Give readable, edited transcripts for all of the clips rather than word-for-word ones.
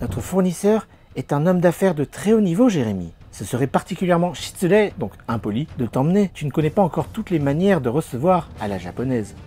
Notre fournisseur est un homme d'affaires de très haut niveau, Jérémy. Ce serait particulièrement shitsulé, donc impoli, de t'emmener. Tu ne connais pas encore toutes les manières de recevoir à la japonaise.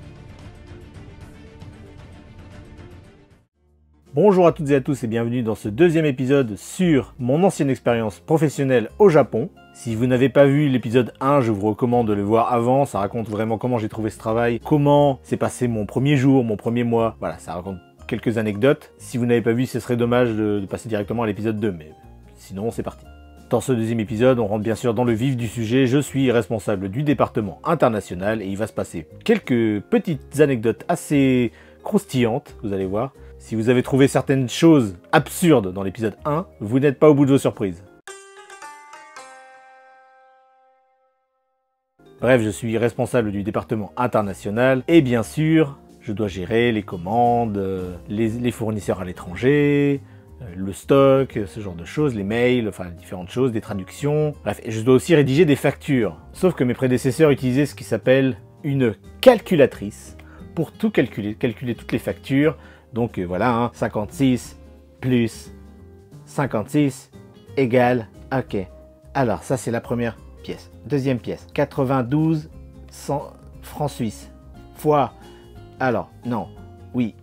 Bonjour à toutes et à tous et bienvenue dans ce deuxième épisode sur mon ancienne expérience professionnelle au Japon. Si vous n'avez pas vu l'épisode 1, je vous recommande de le voir avant. Ça raconte vraiment comment j'ai trouvé ce travail, comment s'est passé mon premier jour, mon premier mois. Voilà, ça raconte quelques anecdotes. Si vous n'avez pas vu, ce serait dommage de passer directement à l'épisode 2, mais sinon c'est parti. Dans ce deuxième épisode, on rentre bien sûr dans le vif du sujet. Je suis responsable du département international et il va se passer quelques petites anecdotes assez croustillantes, vous allez voir. Si vous avez trouvé certaines choses absurdes dans l'épisode 1, vous n'êtes pas au bout de vos surprises. Bref, je suis responsable du département international et bien sûr, je dois gérer les commandes, les fournisseurs à l'étranger, le stock, ce genre de choses, les mails, enfin différentes choses, des traductions. Bref, et je dois aussi rédiger des factures. Sauf que mes prédécesseurs utilisaient ce qui s'appelle une calculatrice pour tout calculer toutes les factures. Donc voilà, hein, 56 plus 56 égale, ok. Alors ça c'est la première pièce. Deuxième pièce, 92 francs suisses fois... Alors, non, oui,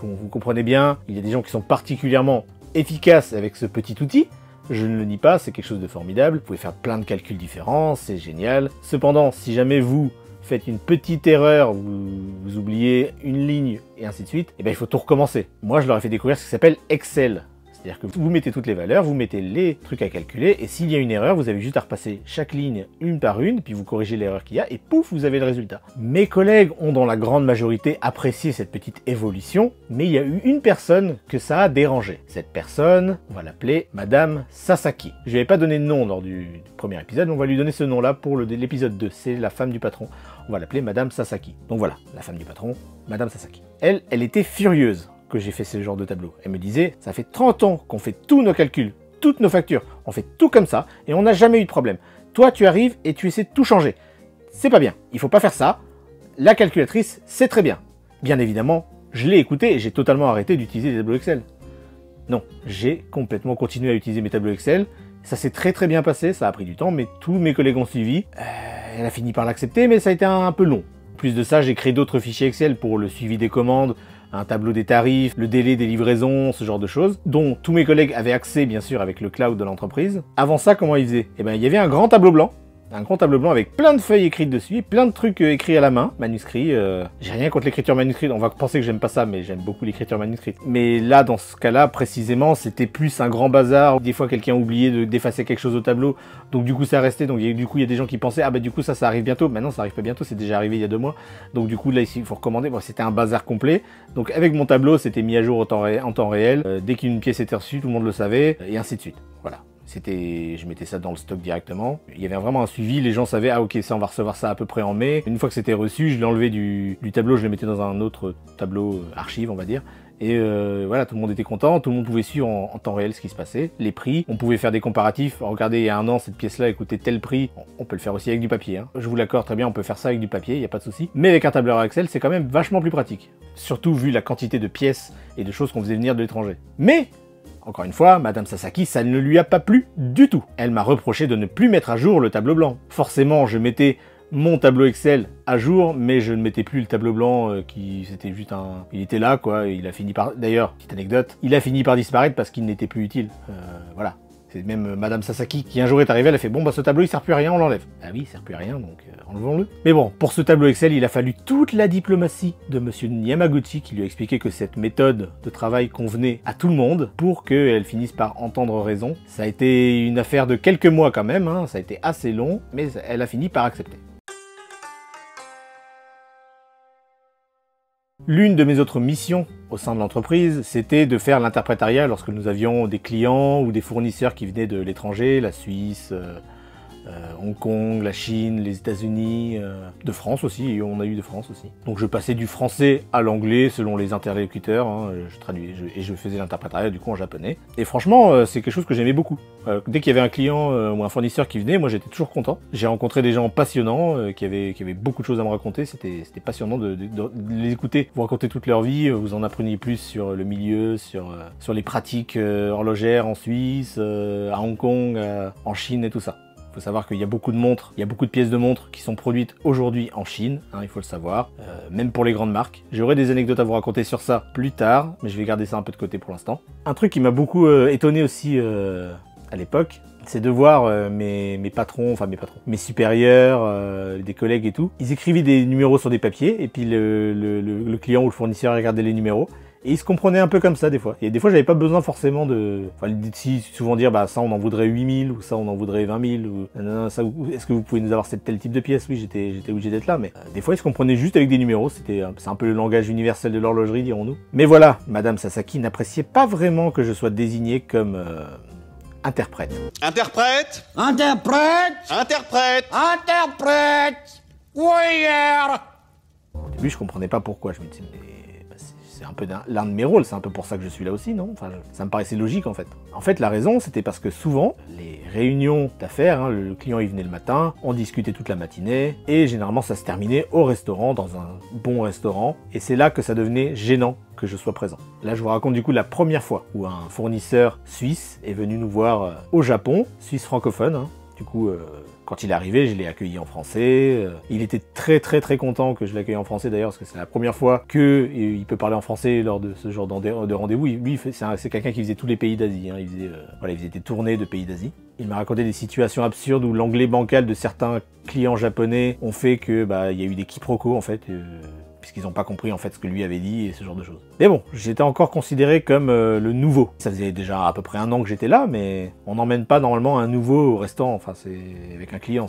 vous comprenez bien, il y a des gens qui sont particulièrement efficaces avec ce petit outil. Je ne le nie pas, c'est quelque chose de formidable. Vous pouvez faire plein de calculs différents, c'est génial. Cependant, si jamais vous faites une petite erreur, vous oubliez une ligne et ainsi de suite, et bien il faut tout recommencer. Moi, je leur ai fait découvrir ce qui s'appelle Excel. C'est-à-dire que vous mettez toutes les valeurs, vous mettez les trucs à calculer, et s'il y a une erreur, vous avez juste à repasser chaque ligne une par une, puis vous corrigez l'erreur qu'il y a, et pouf, vous avez le résultat. Mes collègues ont dans la grande majorité apprécié cette petite évolution, mais il y a eu une personne que ça a dérangé. Cette personne, on va l'appeler Madame Sasaki. Je lui avais pas donné de nom lors du premier épisode, on va lui donner ce nom-là pour l'épisode 2, c'est la femme du patron. On va l'appeler Madame Sasaki. Donc voilà, la femme du patron, Madame Sasaki. Elle était furieuse que j'ai fait ce genre de tableau. Elle me disait, ça fait 30 ans qu'on fait tous nos calculs, toutes nos factures, on fait tout comme ça, et on n'a jamais eu de problème. Toi, tu arrives et tu essaies de tout changer. C'est pas bien, il faut pas faire ça. La calculatrice, c'est très bien. Bien évidemment, je l'ai écouté et j'ai totalement arrêté d'utiliser les tableaux Excel. Non, j'ai complètement continué à utiliser mes tableaux Excel. Ça s'est très bien passé, ça a pris du temps, mais tous mes collègues ont suivi. Elle a fini par l'accepter, mais ça a été un peu long. En plus de ça, j'ai créé d'autres fichiers Excel pour le suivi des commandes, un tableau des tarifs, le délai des livraisons, ce genre de choses, dont tous mes collègues avaient accès, bien sûr, avec le cloud de l'entreprise. Avant ça, comment ils faisaient? Eh ben, il y avait un grand tableau blanc avec plein de feuilles écrites dessus, et plein de trucs écrits à la main, manuscrits. J'ai rien contre l'écriture manuscrite, on va penser que j'aime pas ça, mais j'aime beaucoup l'écriture manuscrite. Mais là, dans ce cas-là, précisément, c'était plus un grand bazar. Des fois, quelqu'un oubliait d'effacer quelque chose au tableau, donc du coup, ça restait. Donc du coup, il y a des gens qui pensaient, ah bah du coup, ça arrive bientôt. Maintenant, ça arrive pas bientôt, c'est déjà arrivé il y a 2 mois. Donc du coup, là, ici, il faut recommander. Bon, c'était un bazar complet. Donc avec mon tableau, c'était mis à jour en temps réel. Dès qu'une pièce était reçue, tout le monde le savait, et ainsi de suite. Voilà. Je mettais ça dans le stock directement. Il y avait vraiment un suivi, les gens savaient, ah ok, ça on va recevoir ça à peu près en mai. Une fois que c'était reçu, je l'enlevais du tableau, je le mettais dans un autre tableau archive, on va dire. Et voilà, tout le monde était content, tout le monde pouvait suivre en temps réel ce qui se passait, les prix. On pouvait faire des comparatifs. Regardez, il y a 1 an, cette pièce-là elle coûtait tel prix. On peut le faire aussi avec du papier, hein. Je vous l'accorde très bien, on peut faire ça avec du papier, il n'y a pas de souci. Mais avec un tableur Excel, c'est quand même vachement plus pratique. Surtout vu la quantité de pièces et de choses qu'on faisait venir de l'étranger. Mais encore une fois, Madame Sasaki, ça ne lui a pas plu du tout. Elle m'a reproché de ne plus mettre à jour le tableau blanc. Forcément, je mettais mon tableau Excel à jour, mais je ne mettais plus le tableau blanc c'était juste un... Il était là, quoi, et il a fini par... D'ailleurs, petite anecdote, il a fini par disparaître parce qu'il n'était plus utile. Voilà. C'est même Madame Sasaki qui un jour est arrivée, elle a fait « Bon, bah ce tableau, il sert plus à rien, on l'enlève. » Ah oui, il sert plus à rien, donc enlevons-le. Mais bon, pour ce tableau Excel, il a fallu toute la diplomatie de Monsieur Yamaguchi qui lui a expliqué que cette méthode de travail convenait à tout le monde pour qu'elle finisse par entendre raison. Ça a été une affaire de quelques mois quand même, hein, ça a été assez long, mais elle a fini par accepter. L'une de mes autres missions au sein de l'entreprise, c'était de faire l'interprétariat lorsque nous avions des clients ou des fournisseurs qui venaient de l'étranger, la Suisse, Hong Kong, la Chine, les États-Unis, de France aussi, et on a eu de France aussi. Donc je passais du français à l'anglais selon les interlocuteurs, hein, je traduisais et je faisais l'interprétariat du coup en japonais. Et franchement, c'est quelque chose que j'aimais beaucoup. Dès qu'il y avait un client ou un fournisseur qui venait, moi j'étais toujours content. J'ai rencontré des gens passionnants qui avaient beaucoup de choses à me raconter. C'était passionnant de les écouter, vous raconter toute leur vie, vous en appreniez plus sur le milieu, sur les pratiques horlogères en Suisse, à Hong Kong, en Chine et tout ça. Il faut savoir qu'il y a beaucoup de montres, il y a beaucoup de pièces de montres qui sont produites aujourd'hui en Chine, hein, il faut le savoir, même pour les grandes marques. J'aurai des anecdotes à vous raconter sur ça plus tard, mais je vais garder ça un peu de côté pour l'instant. Un truc qui m'a beaucoup étonné aussi à l'époque, c'est de voir mes patrons, mes supérieurs, des collègues et tout. Ils écrivaient des numéros sur des papiers, et puis le client ou le fournisseur regardait les numéros. Et ils se comprenaient un peu comme ça des fois. Et des fois, j'avais pas besoin forcément de... Enfin, souvent dire, bah ça on en voudrait 8000, ou ça on en voudrait 20 000, ou non, ça, est-ce que vous pouvez nous avoir tel type de pièce? Oui, j'étais obligé d'être là, mais des fois ils se comprenaient juste avec des numéros. C'est un peu le langage universel de l'horlogerie, dirons-nous. Mais voilà, Madame Sasaki n'appréciait pas vraiment que je sois désigné comme interprète. Interprète. Interprète. Interprète. Interprète. Warrior. Au début, je comprenais pas pourquoi. Je me disais, mais c'est un peu l'un de mes rôles, c'est un peu pour ça que je suis là aussi, non? Enfin, ça me paraissait logique en fait. En fait, la raison, c'était parce que souvent, les réunions d'affaires, hein, le client il venait le matin, on discutait toute la matinée, et généralement ça se terminait au restaurant, dans un bon restaurant, et c'est là que ça devenait gênant que je sois présent. Là, je vous raconte du coup la première fois où un fournisseur suisse est venu nous voir au Japon, suisse francophone, hein. Du coup, quand il est arrivé, je l'ai accueilli en français. Il était très très content que je l'accueille en français d'ailleurs, parce que c'est la première fois qu'il peut parler en français lors de ce genre de rendez-vous. Lui, c'est quelqu'un qui faisait tous les pays d'Asie. Hein. Il faisait des tournées de pays d'Asie. Il m'a raconté des situations absurdes où l'anglais bancal de certains clients japonais ont fait que il y a eu des quiproquos en fait. Puisqu'ils n'ont pas compris en fait ce que lui avait dit et ce genre de choses. Mais bon, j'étais encore considéré comme le nouveau. Ça faisait déjà à peu près 1 an que j'étais là, mais on n'emmène pas normalement un nouveau au restaurant, enfin c'est avec un client,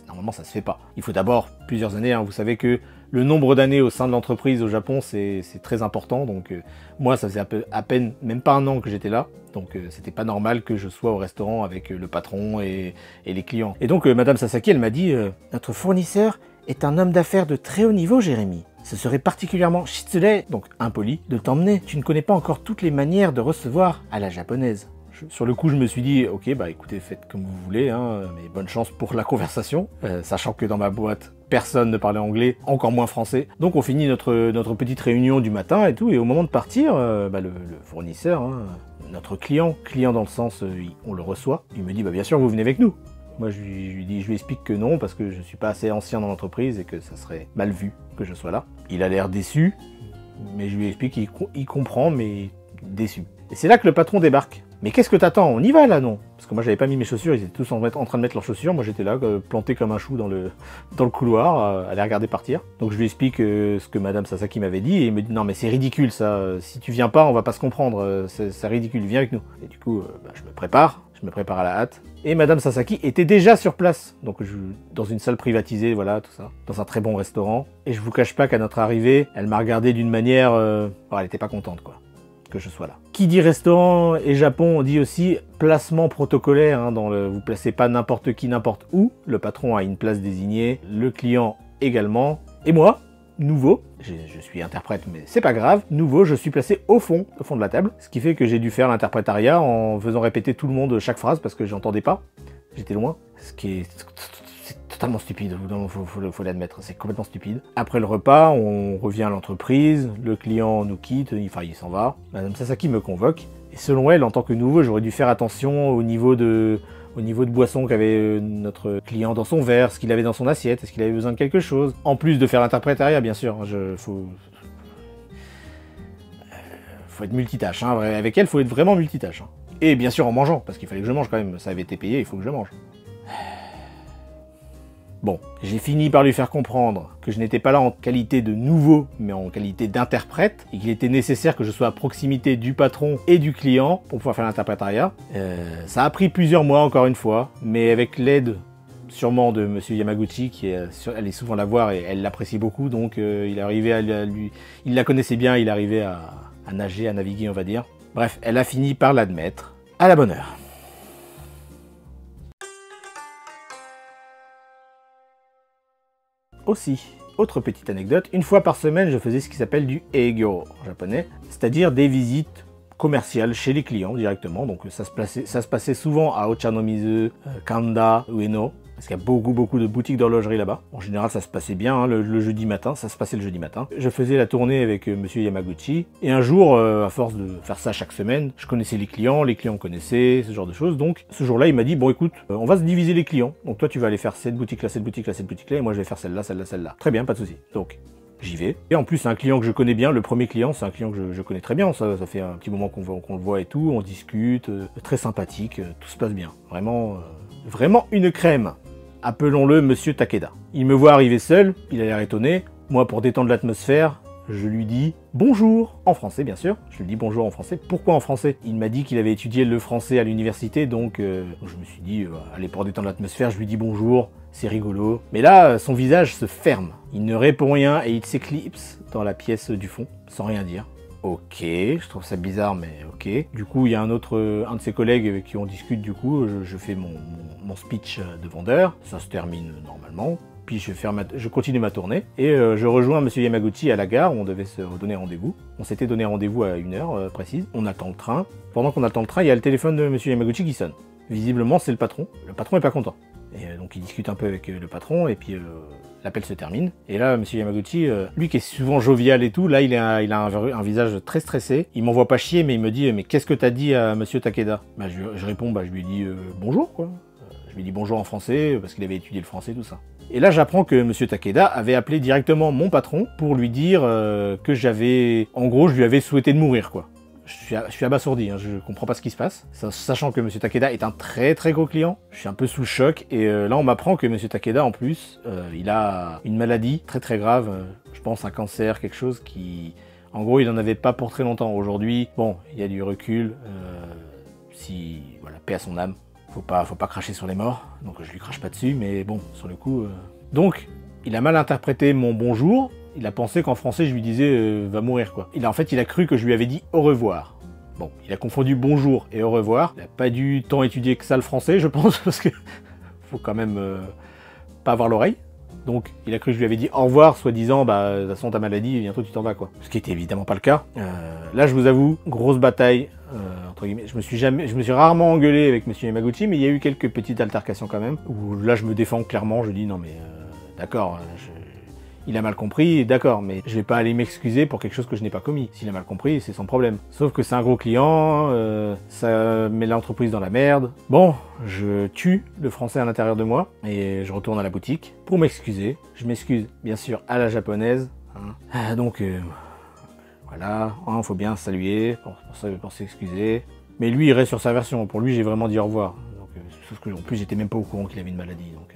normalement ça se fait pas. Il faut d'abord plusieurs années, hein. Vous savez que le nombre d'années au sein de l'entreprise au Japon c'est très important, donc moi ça faisait à peine, même pas 1 an que j'étais là, donc c'était pas normal que je sois au restaurant avec le patron et les clients. Et donc Madame Sasaki elle m'a dit notre fournisseur est un homme d'affaires de très haut niveau, Jérémy. Ce serait particulièrement shitsune, donc impoli, de t'emmener. Tu ne connais pas encore toutes les manières de recevoir à la japonaise. Sur le coup, je me suis dit, ok, écoutez, faites comme vous voulez, hein, mais bonne chance pour la conversation, sachant que dans ma boîte, personne ne parlait anglais, encore moins français. Donc on finit notre petite réunion du matin et tout, et au moment de partir, le fournisseur, hein, notre client dans le sens, on le reçoit, il me dit, bien sûr, vous venez avec nous. Moi, je lui explique que non, parce que je suis pas assez ancien dans l'entreprise et que ça serait mal vu que je sois là. Il a l'air déçu, mais je lui explique qu'il comprend, mais déçu. Et c'est là que le patron débarque. Mais qu'est-ce que t'attends? On y va là, non? Parce que moi, j'avais pas mis mes chaussures, ils étaient tous en train de mettre leurs chaussures. Moi, j'étais là, planté comme un chou dans le couloir, à les regarder partir. Donc, je lui explique ce que Madame Sasaki m'avait dit, et il me dit, non, mais c'est ridicule ça. Si tu viens pas, on va pas se comprendre. C'est ridicule, viens avec nous. Et du coup, je me prépare à la hâte. Et Madame Sasaki était déjà sur place. Donc, dans une salle privatisée, voilà, tout ça. Dans un très bon restaurant. Et je vous cache pas qu'à notre arrivée, elle m'a regardé d'une manière... elle était pas contente, quoi, que je sois là. Qui dit restaurant et Japon, on dit aussi placement protocolaire. Hein, vous placez pas n'importe qui, n'importe où. Le patron a une place désignée, le client également. Et moi, nouveau, je suis interprète, mais c'est pas grave. Nouveau, je suis placé au fond de la table. Ce qui fait que j'ai dû faire l'interprétariat en faisant répéter tout le monde chaque phrase parce que j'entendais pas. J'étais loin. Ce qui est totalement stupide, faut l'admettre, c'est complètement stupide. Après le repas, on revient à l'entreprise, le client nous quitte, il s'en va. Madame Sasaki me convoque, et selon elle, en tant que nouveau, j'aurais dû faire attention au niveau de boisson qu'avait notre client dans son verre, ce qu'il avait dans son assiette, est-ce qu'il avait besoin de quelque chose. En plus de faire l'interprétariat, bien sûr, faut être multitâche, hein. Avec elle, faut être vraiment multitâche. Hein. Et bien sûr en mangeant, parce qu'il fallait que je mange quand même, ça avait été payé, il faut que je mange. Bon, j'ai fini par lui faire comprendre que je n'étais pas là en qualité de nouveau, mais en qualité d'interprète, et qu'il était nécessaire que je sois à proximité du patron et du client pour pouvoir faire l'interprétariat. Ça a pris plusieurs mois, encore une fois, mais avec l'aide sûrement de Monsieur Yamaguchi, qui allait souvent la voir et elle l'apprécie beaucoup, donc il la connaissait bien, il arrivait à nager, à naviguer, on va dire. Bref, elle a fini par l'admettre, à la bonne heure. Aussi, autre petite anecdote, une fois par semaine, je faisais ce qui s'appelle du eigyo en japonais, c'est-à-dire des visites commerciales chez les clients directement. Donc ça se passait souvent à Ochanomizu, Kanda, Ueno, parce qu'il y a beaucoup de boutiques d'horlogerie là-bas. En général, ça se passait bien, hein, le jeudi matin, ça se passait le jeudi matin. Je faisais la tournée avec monsieur Yamaguchi, et un jour, à force de faire ça chaque semaine, je connaissais les clients me connaissaient, ce genre de choses. Donc ce jour-là, il m'a dit, bon écoute, on va se diviser les clients. Donc toi, tu vas aller faire cette boutique-là, cette boutique-là, cette boutique-là, et moi je vais faire celle-là, celle-là, celle-là. Très bien, pas de souci. Donc j'y vais. Et en plus, c'est un client que je connais bien. Le premier client, c'est un client que je connais très bien. Ça fait un petit moment qu'on le voit et tout. On discute, très sympathique, tout se passe bien. Vraiment une crème. Appelons-le Monsieur Takeda. Il me voit arriver seul, il a l'air étonné. Moi, pour détendre l'atmosphère, je lui dis bonjour, en français bien sûr. Je lui dis bonjour en français. Pourquoi en français? Il m'a dit qu'il avait étudié le français à l'université, donc je me suis dit, allez, pour détendre l'atmosphère, je lui dis bonjour, c'est rigolo. Mais là, son visage se ferme. Il ne répond rien et il s'éclipse dans la pièce du fond, sans rien dire. Ok, je trouve ça bizarre, mais ok. Du coup, il y a un de ses collègues avec qui on discute, du coup, je fais mon speech de vendeur, ça se termine normalement, puis je continue ma tournée, et je rejoins monsieur Yamaguchi à la gare, où on devait se donner rendez-vous. On s'était donné rendez-vous à 1h précise, on attend le train. Pendant qu'on attend le train, il y a le téléphone de monsieur Yamaguchi qui sonne. Visiblement, c'est le patron. Le patron est pas content. Et donc il discute un peu avec le patron, et puis l'appel se termine. Et là, monsieur Yamaguchi, lui qui est souvent jovial et tout, là il a un visage très stressé. Il m'envoie pas chier, mais il me dit, mais qu'est-ce que t'as dit à monsieur Takeda? Bah, je réponds, je lui dis bonjour, quoi. Je lui dis bonjour en français, parce qu'il avait étudié le français, tout ça. Et là, j'apprends que monsieur Takeda avait appelé directement mon patron pour lui dire que j'avais... En gros, je lui avais souhaité de mourir, quoi. Je suis abasourdi, hein, je comprends pas ce qui se passe. Sachant que monsieur Takeda est un très gros client, je suis un peu sous le choc. Et là, on m'apprend que monsieur Takeda, en plus, il a une maladie très grave. Je pense un cancer, quelque chose qui... En gros, il en avait pas pour très longtemps. Aujourd'hui, bon, il y a du recul. Voilà, paix à son âme. Faut pas cracher sur les morts, donc je lui crache pas dessus, mais bon, sur le coup... Donc, il a mal interprété mon bonjour. Il a pensé qu'en français, je lui disais va mourir, quoi. En fait, il a cru que je lui avais dit au revoir. Bon, il a confondu bonjour et au revoir. Il n'a pas dû tant étudier que ça le français, je pense, parce que faut quand même pas avoir l'oreille. Donc, il a cru que je lui avais dit au revoir, soi-disant, bah, de toute façon, ta maladie, bientôt tu t'en vas, quoi. Ce qui était évidemment pas le cas. Là, je vous avoue, grosse bataille, entre guillemets. Je me suis rarement engueulé avec monsieur Yamaguchi, mais il y a eu quelques petites altercations quand même. Où là, je me défends clairement, je dis non, mais d'accord, il a mal compris, d'accord, mais je vais pas aller m'excuser pour quelque chose que je n'ai pas commis. S'il a mal compris, c'est son problème. Sauf que c'est un gros client, ça met l'entreprise dans la merde. Bon, je tue le français à l'intérieur de moi, et je retourne à la boutique pour m'excuser. Je m'excuse, bien sûr, à la japonaise. Hein. Donc, voilà, hein, faut bien saluer pour s'excuser. Mais lui, il reste sur sa version. Pour lui, j'ai vraiment dit au revoir. Donc, sauf que, en plus, j'étais même pas au courant qu'il avait une maladie. Donc,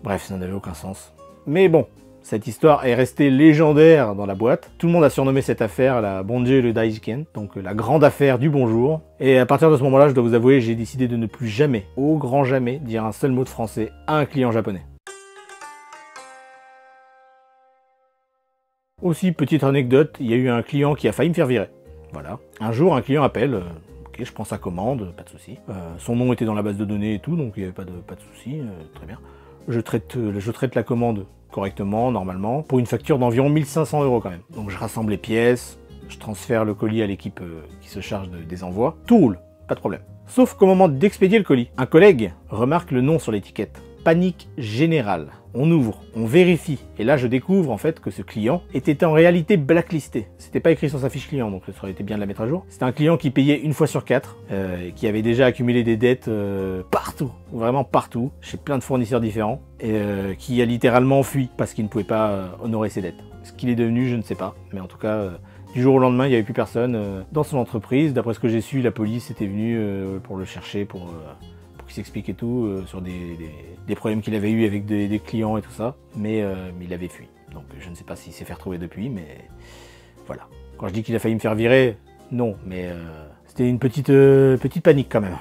bref, ça n'avait aucun sens. Mais bon, cette histoire est restée légendaire dans la boîte. Tout le monde a surnommé cette affaire la Bonjie le Daijiken, donc la grande affaire du bonjour. Et à partir de ce moment-là, je dois vous avouer, j'ai décidé de ne plus jamais, au grand jamais, dire un seul mot de français à un client japonais. Aussi, petite anecdote, il y a eu un client qui a failli me faire virer. Voilà. Un jour, un client appelle, ok, je prends sa commande, pas de souci. Son nom était dans la base de données et tout, donc il n'y avait pas de souci, très bien. Je traite la commande correctement, normalement, pour une facture d'environ 1500 € quand même. Donc je rassemble les pièces, je transfère le colis à l'équipe qui se charge des envois. Tout roule, pas de problème. Sauf qu'au moment d'expédier le colis, un collègue remarque le nom sur l'étiquette. Panique générale. On ouvre, on vérifie, et là je découvre en fait que ce client était en réalité blacklisté. C'était pas écrit sur sa fiche client, donc ça aurait été bien de la mettre à jour. C'était un client qui payait une fois sur 4, qui avait déjà accumulé des dettes partout, vraiment partout, chez plein de fournisseurs différents, et qui a littéralement fui parce qu'il ne pouvait pas honorer ses dettes. Ce qu'il est devenu, je ne sais pas, mais en tout cas, du jour au lendemain, il n'y avait plus personne dans son entreprise. D'après ce que j'ai su, la police était venue pour le chercher, pour qu'il s'explique et tout, sur des problèmes qu'il avait eu avec des clients et tout ça, mais il avait fui. Donc je ne sais pas s'il s'est fait retrouver depuis, mais voilà. Quand je dis qu'il a failli me faire virer, non, mais c'était une petite panique quand même.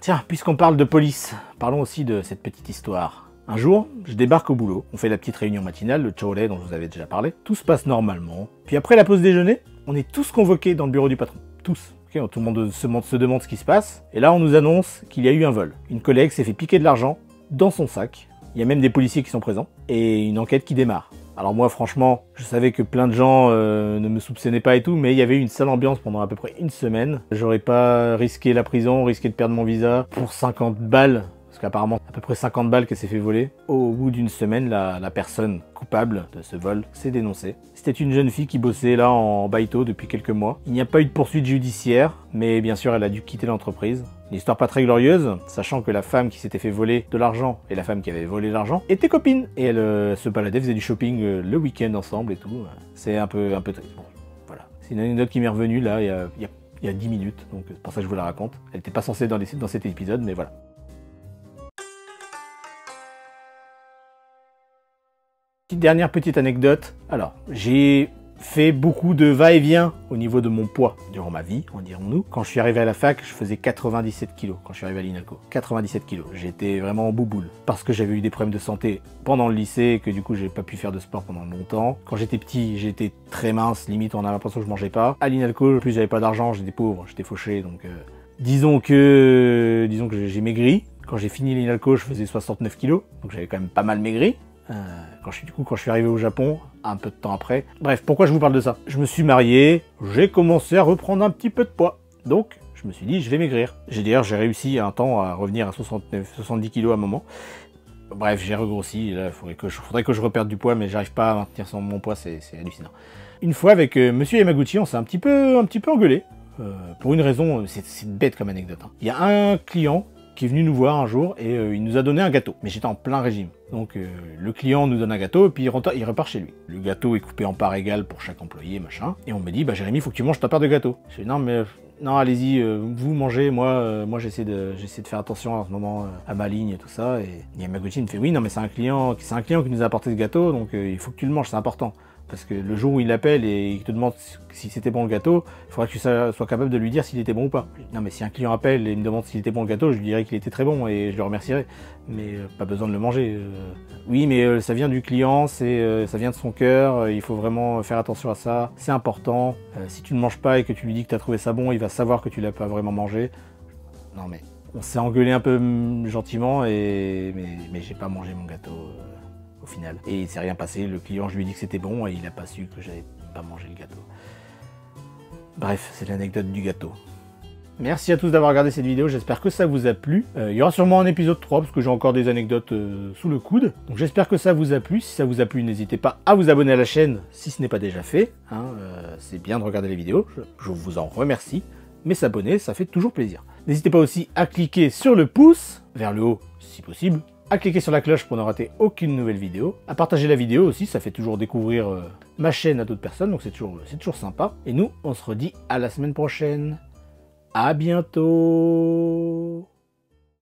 Tiens, puisqu'on parle de police, parlons aussi de cette petite histoire. Un jour, je débarque au boulot, on fait la petite réunion matinale, le choré dont je vous avais déjà parlé, tout se passe normalement. Puis après la pause déjeuner, on est tous convoqués dans le bureau du patron. Tous, Ok, tout le monde se demande ce qui se passe. Et là, on nous annonce qu'il y a eu un vol. Une collègue s'est fait piquer de l'argent dans son sac. Il y a même des policiers qui sont présents. Et une enquête qui démarre. Alors moi, franchement, je savais que plein de gens ne me soupçonnaient pas et tout, mais il y avait eu une sale ambiance pendant à peu près une semaine. J'aurais pas risqué la prison, risqué de perdre mon visa pour 50 balles. Parce qu'apparemment, à peu près 50 balles qu'elle s'est fait voler. Au bout d'une semaine, la personne coupable de ce vol s'est dénoncée. C'était une jeune fille qui bossait là en baïto depuis quelques mois. Il n'y a pas eu de poursuite judiciaire, mais bien sûr, elle a dû quitter l'entreprise. Une histoire pas très glorieuse, sachant que la femme qui s'était fait voler de l'argent et la femme qui avait volé l'argent étaient copines. Et elles se baladaient, faisaient du shopping le week-end ensemble et tout. C'est un peu triste. Bon, voilà. C'est une anecdote qui m'est revenue là, il y a 10 minutes, donc c'est pour ça que je vous la raconte. Elle n'était pas censée dans cet épisode, mais voilà. Dernière petite anecdote. Alors, j'ai fait beaucoup de va-et-vient au niveau de mon poids durant ma vie, en dirons-nous. Quand je suis arrivé à la fac, je faisais 97 kilos quand je suis arrivé à l'INALCO. 97 kilos. J'étais vraiment en bouboule. Parce que j'avais eu des problèmes de santé pendant le lycée et que du coup, j'ai pas pu faire de sport pendant longtemps. Quand j'étais petit, j'étais très mince. Limite, on a l'impression que je mangeais pas. À l'INALCO, en plus, j'avais pas d'argent, j'étais pauvre, j'étais fauché. Donc, disons que j'ai maigri. Quand j'ai fini l'INALCO, je faisais 69 kilos. Donc, j'avais quand même pas mal maigri. Quand je suis arrivé au Japon, un peu de temps après. Bref, pourquoi je vous parle de ça? Je me suis marié, j'ai commencé à reprendre un petit peu de poids. Donc, je me suis dit, je vais maigrir. J'ai réussi un temps à revenir à 70 kilos à un moment. Bref, j'ai regrossi. Et là, il faudrait que je reperde du poids, mais j'arrive pas à maintenir mon poids, c'est hallucinant. Une fois, avec Monsieur Yamaguchi, on s'est un petit peu engueulé. Pour une raison, c'est bête comme anecdote. Hein. Il y a un client qui est venu nous voir un jour et il nous a donné un gâteau. Mais j'étais en plein régime. Donc le client nous donne un gâteau et puis il repart chez lui. Le gâteau est coupé en parts égales pour chaque employé, machin. Et on me dit, bah Jérémy, faut que tu manges ta part de gâteau. Je dis, non, allez-y, vous mangez, moi j'essaie de faire attention en ce moment à ma ligne et tout ça. Et Yamaguchi me fait, oui, non mais c'est un client qui nous a apporté ce gâteau, donc il faut que tu le manges, c'est important. Parce que le jour où il appelle et il te demande si c'était bon le gâteau, il faudra que tu sois capable de lui dire s'il était bon ou pas. Non mais si un client appelle et me demande s'il était bon le gâteau, je lui dirais qu'il était très bon et je le remercierai. Mais pas besoin de le manger. Oui mais ça vient du client, ça vient de son cœur, il faut vraiment faire attention à ça, c'est important. Si tu ne manges pas et que tu lui dis que tu as trouvé ça bon, il va savoir que tu l'as pas vraiment mangé. Non mais on s'est engueulé un peu gentiment mais j'ai pas mangé mon gâteau. Au final. Et il s'est rien passé, le client, je lui ai dit que c'était bon et il n'a pas su que j'avais pas mangé le gâteau. Bref, c'est l'anecdote du gâteau. Merci à tous d'avoir regardé cette vidéo, j'espère que ça vous a plu. Il y aura sûrement un épisode 3 parce que j'ai encore des anecdotes sous le coude. Donc j'espère que ça vous a plu. Si ça vous a plu, n'hésitez pas à vous abonner à la chaîne si ce n'est pas déjà fait. Hein, c'est bien de regarder les vidéos, je vous en remercie. Mais s'abonner, ça fait toujours plaisir. N'hésitez pas aussi à cliquer sur le pouce, vers le haut si possible, à cliquer sur la cloche pour ne rater aucune nouvelle vidéo, à partager la vidéo aussi, ça fait toujours découvrir ma chaîne à d'autres personnes, donc c'est toujours sympa. Et nous, on se redit à la semaine prochaine. À bientôt.